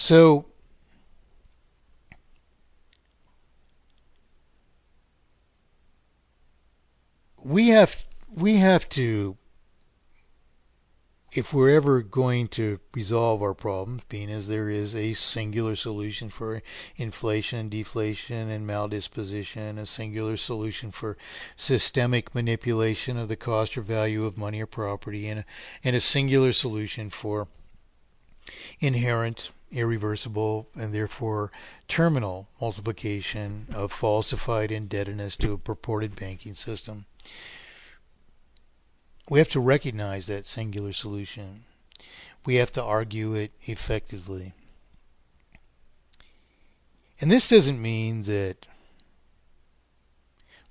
So we have we have to, if we're ever going to resolve our problems, being as there is a singular solution for inflation, deflation, and maladisposition, a singular solution for systemic manipulation of the cost or value of money or property, and a singular solution for inherent, irreversible, and therefore terminal multiplication of falsified indebtedness to a purported banking system. We have to recognize that singular solution. We have to argue it effectively. And this doesn't mean that,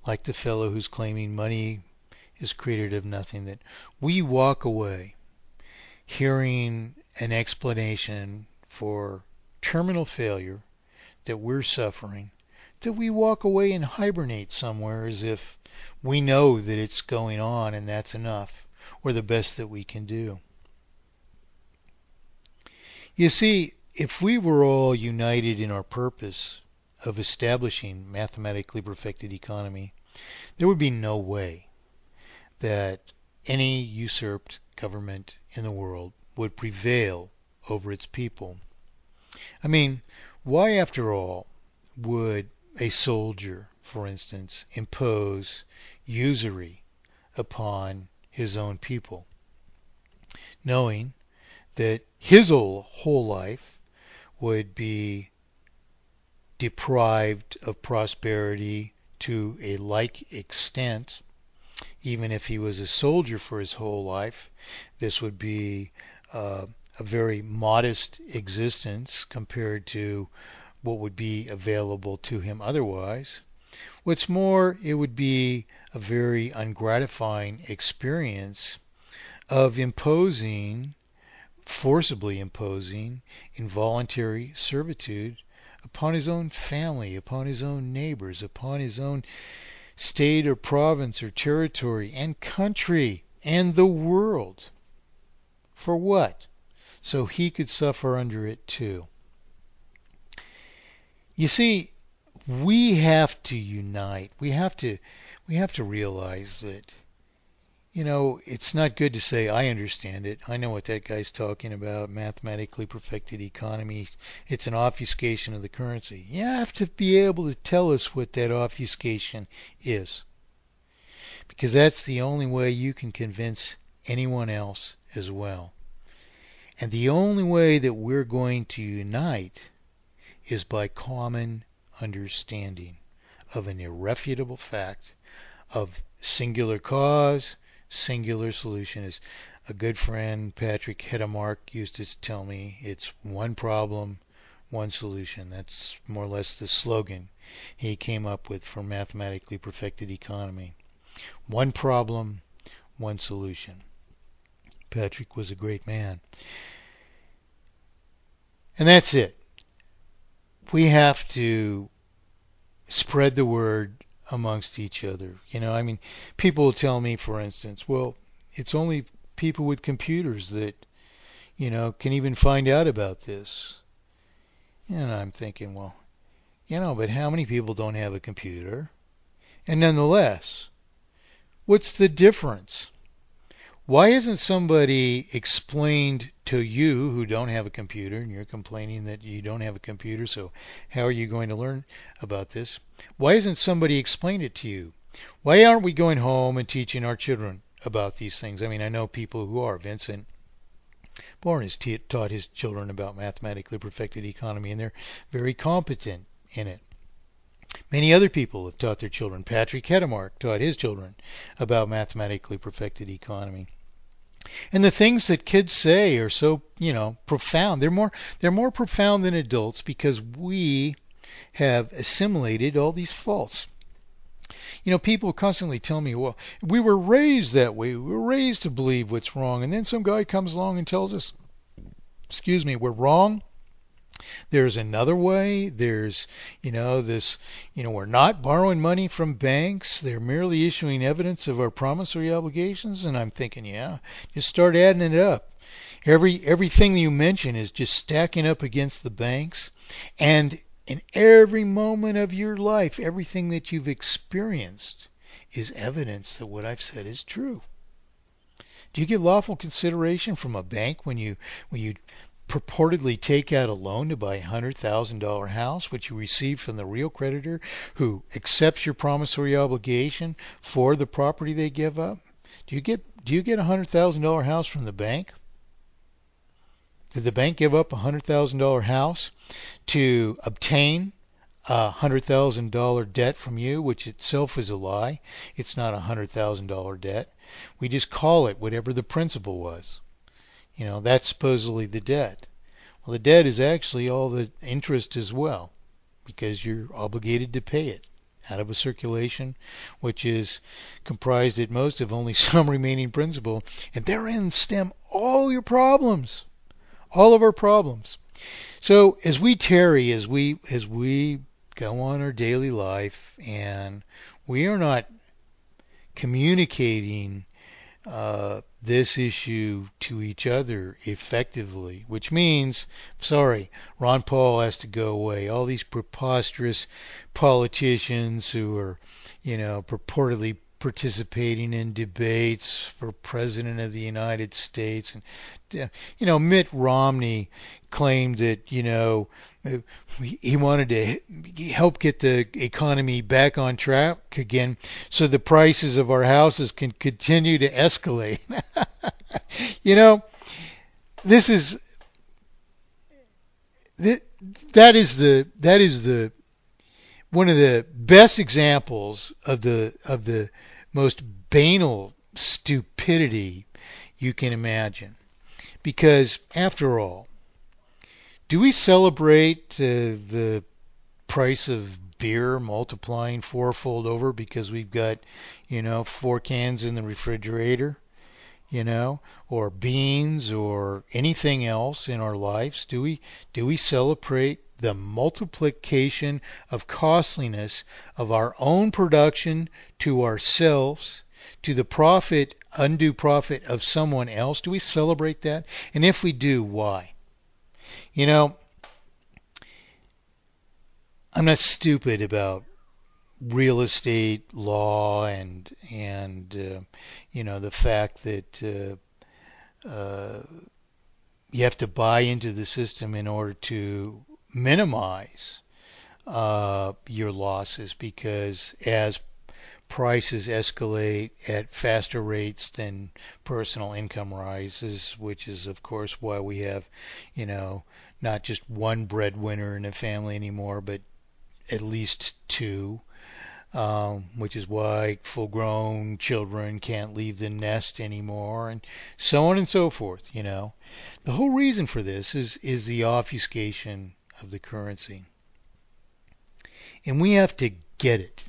like the fellow who's claiming money is created of nothing, that we walk away hearing an explanation for terminal failure that we're suffering, that we walk away and hibernate somewhere as if we know that it's going on and that's enough, or the best that we can do. You see, if we were all united in our purpose of establishing mathematically perfected economy, there would be no way that any usurped government in the world would prevail over its people. I mean, why, after all, would a soldier, for instance, impose usury upon his own people, knowing that his whole life would be deprived of prosperity to a like extent? Even if he was a soldier for his whole life, this would be a very modest existence compared to what would be available to him otherwise. What's more, it would be a very ungratifying experience of forcibly imposing involuntary servitude upon his own family, upon his own neighbors, upon his own state or province or territory and country and the world. For what? So he could suffer under it too. You see, we have to unite. We have to realize that, it's not good to say, I understand it. I know what that guy's talking about, mathematically perfected economy. It's an obfuscation of the currency. You have to be able to tell us what that obfuscation is, because that's the only way you can convince anyone else as well. And the only way that we're going to unite is by common understanding of an irrefutable fact of singular cause, singular solution. As a good friend, Patrick Hedemark, used to tell me, it's one problem, one solution. That's more or less the slogan he came up with for mathematically perfected economy. One problem, one solution. Patrick was a great man. And that's it. We have to spread the word amongst each other. People will tell me, for instance, well, it's only people with computers that, can even find out about this. And I'm thinking, well, but how many people don't have a computer? And nonetheless, what's the difference? Why isn't somebody explained to you who don't have a computer, and you're complaining that you don't have a computer, so how are you going to learn about this? Why isn't somebody explained it to you? Why aren't we going home and teaching our children about these things? I know people who are. Vincent Bourne has taught his children about mathematically perfected economy, and they're very competent in it. Many other people have taught their children. Patrick Hedemark taught his children about mathematically perfected economy. And the things that kids say are so, profound. They're more profound than adults because we have assimilated all these faults. People constantly tell me, well, we were raised that way. We were raised to believe what's wrong. And then some guy comes along and tells us, we're wrong. There's another way. There's, we're not borrowing money from banks. They're merely issuing evidence of our promissory obligations. And I'm thinking, just start adding it up. Everything you mention is just stacking up against the banks, and in every moment of your life, everything that you've experienced is evidence that what I've said is true. Do you get lawful consideration from a bank when you purportedly take out a loan to buy a $100,000 house, which you receive from the real creditor who accepts your promissory obligation for the property they give up? Do you get a $100,000 house from the bank? Did the bank give up a $100,000 house to obtain a $100,000 debt from you, which itself is a lie? It's not a $100,000 debt. We just call it whatever the principal was. That's supposedly the debt. Well, the debt is actually all the interest as well, because you're obligated to pay it out of a circulation which is comprised at most of only some remaining principal, and therein stem all your problems, all of our problems. So as we tarry, as we go on our daily life, and we are not communicating this issue to each other effectively, which means, sorry, Ron Paul has to go away. All these preposterous politicians who are, purportedly participating in debates for president of the United States, and Mitt Romney claimed that he wanted to help get the economy back on track again so the prices of our houses can continue to escalate. This is that is the one of the best examples of the most banal stupidity you can imagine. Because after all, do we celebrate the price of beer multiplying fourfold over because we've got, 4 cans in the refrigerator, or beans or anything else in our lives? Do we celebrate the multiplication of costliness of our own production to ourselves, to the undue profit of someone else? Do we celebrate that? And if we do, why? I'm not stupid about real estate law and the fact that you have to buy into the system in order to minimize your losses, because as prices escalate at faster rates than personal income rises, which is of course why we have not just one breadwinner in a family anymore, but at least 2, which is why full-grown children can't leave the nest anymore, and so on and so forth. The whole reason for this is the obfuscation of the currency, and we have to get it.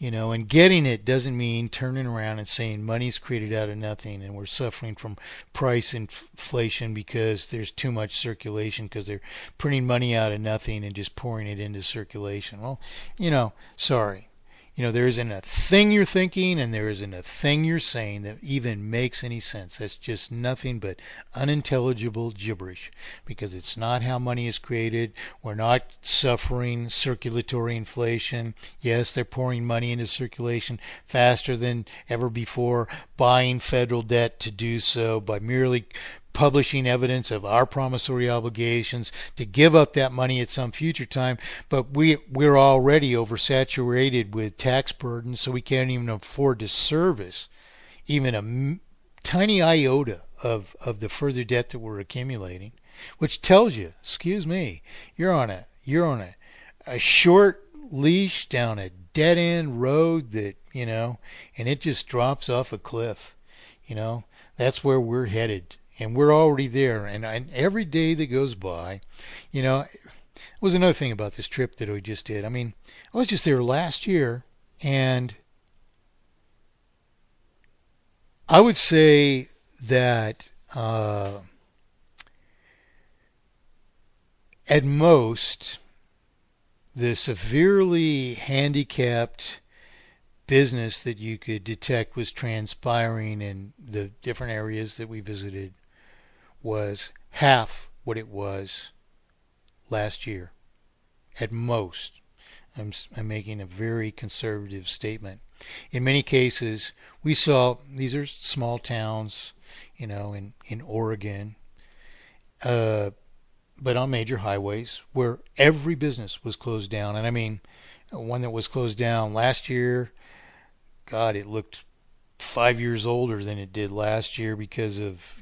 And getting it doesn't mean turning around and saying money's created out of nothing and we're suffering from price inflation because there's too much circulation, because they're printing money out of nothing and just pouring it into circulation. Well, sorry. There isn't a thing you're thinking and there isn't a thing you're saying that even makes any sense. That's just nothing but unintelligible gibberish, because it's not how money is created. We're not suffering circulatory inflation. Yes, they're pouring money into circulation faster than ever before, buying federal debt to do so by merely publishing evidence of our promissory obligations to give up that money at some future time. But we're already oversaturated with tax burdens, so we can't even afford to service even a tiny iota of the further debt that we're accumulating, which tells you, excuse me, you're on a short leash down a dead end road that, and it just drops off a cliff. That's where we're headed. And we're already there. And every day that goes by, was another thing about this trip that we just did. I mean, I was just there last year, and I would say that at most, the severely handicapped business that you could detect was transpiring in the different areas that we visited was half what it was last year, at most. I'm making a very conservative statement. In many cases, we saw these are small towns, in Oregon, but on major highways where every business was closed down. And I mean, one that was closed down last year, God, it looked 5 years older than it did last year because of,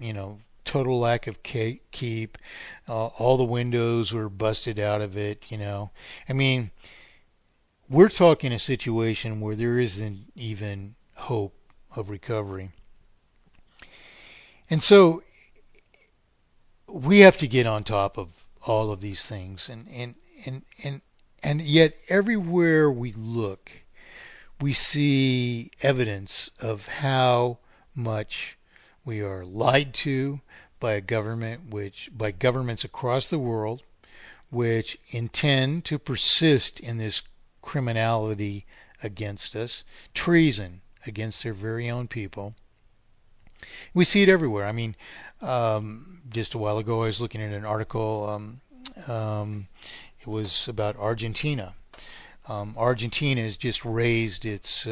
total lack of keep. All the windows were busted out of it, I mean, we're talking a situation where there isn't even hope of recovery. And so we have to get on top of all of these things, and yet everywhere we look, we see evidence of how much we are lied to by a government, by governments across the world, which intend to persist in this criminality against us, treason against their very own people. We see it everywhere. I mean, just a while ago, I was looking at an article. It was about Argentina. Argentina has just raised its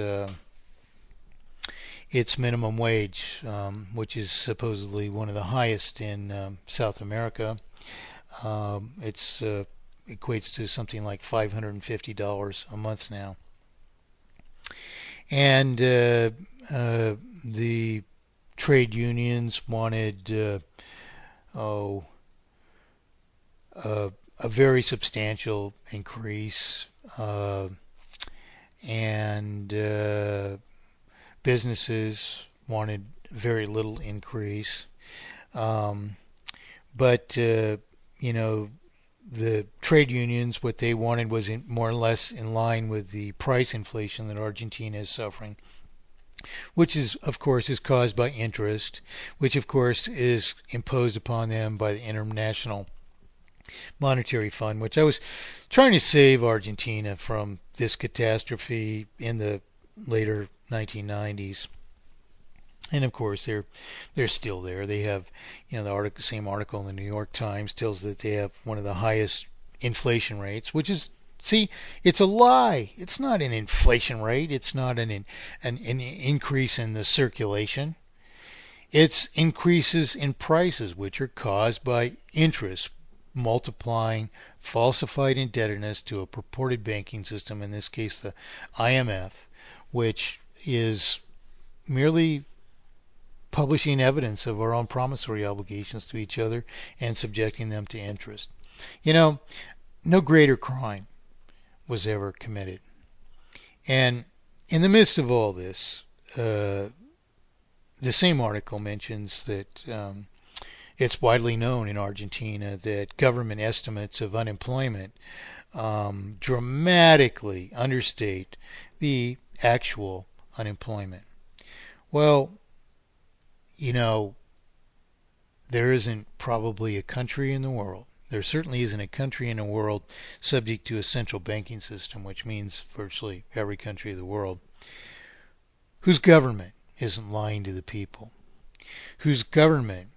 minimum wage, which is supposedly one of the highest in South America. It's equates to something like $550 a month now, and the trade unions wanted a very substantial increase, and businesses wanted very little increase. But the trade unions, what they wanted was more or less in line with the price inflation that Argentina is suffering, which is, of course, is caused by interest, which, of course, is imposed upon them by the International Monetary Fund, which I was trying to save Argentina from this catastrophe in the later 1990s. And of course, they're still there. They have, the same article in the New York Times tells that they have one of the highest inflation rates, which is, see, it's a lie. It's not an inflation rate. It's not an increase in the circulation. It's increases in prices, which are caused by interest multiplying falsified indebtedness to a purported banking system, in this case the IMF, which is merely publishing evidence of our own promissory obligations to each other and subjecting them to interest. No greater crime was ever committed. And in the midst of all this, the same article mentions that it's widely known in Argentina that government estimates of unemployment dramatically understate the actual unemployment. Well, there isn't probably a country in the world, there certainly isn't a country in the world subject to a central banking system, which means virtually every country of the world, whose government isn't lying to the people, whose government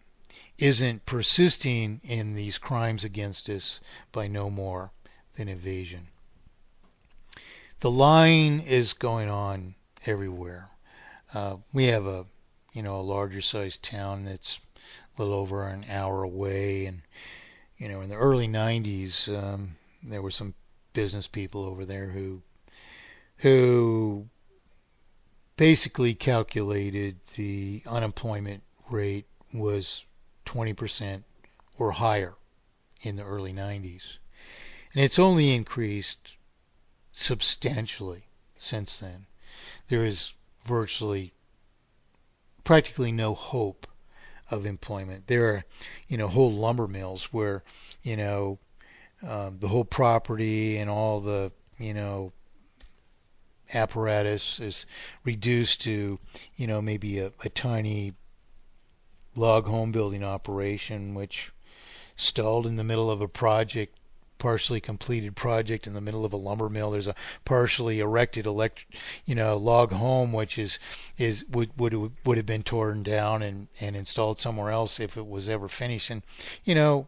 isn't persisting in these crimes against us by no more than evasion. The lying is going on everywhere. We have a larger sized town that's a little over an hour away, and in the early 90s, there were some business people over there who basically calculated the unemployment rate was 20% or higher in the early 90s. And it's only increased substantially since then. There is practically no hope of employment. There are, whole lumber mills where, the whole property and all the, apparatus is reduced to, maybe a tiny log home building operation, which stalled in the middle of a project partially completed project in the middle of a lumber mill. There's a partially erected log home, which would have been torn down and installed somewhere else if it was ever finished. And you know,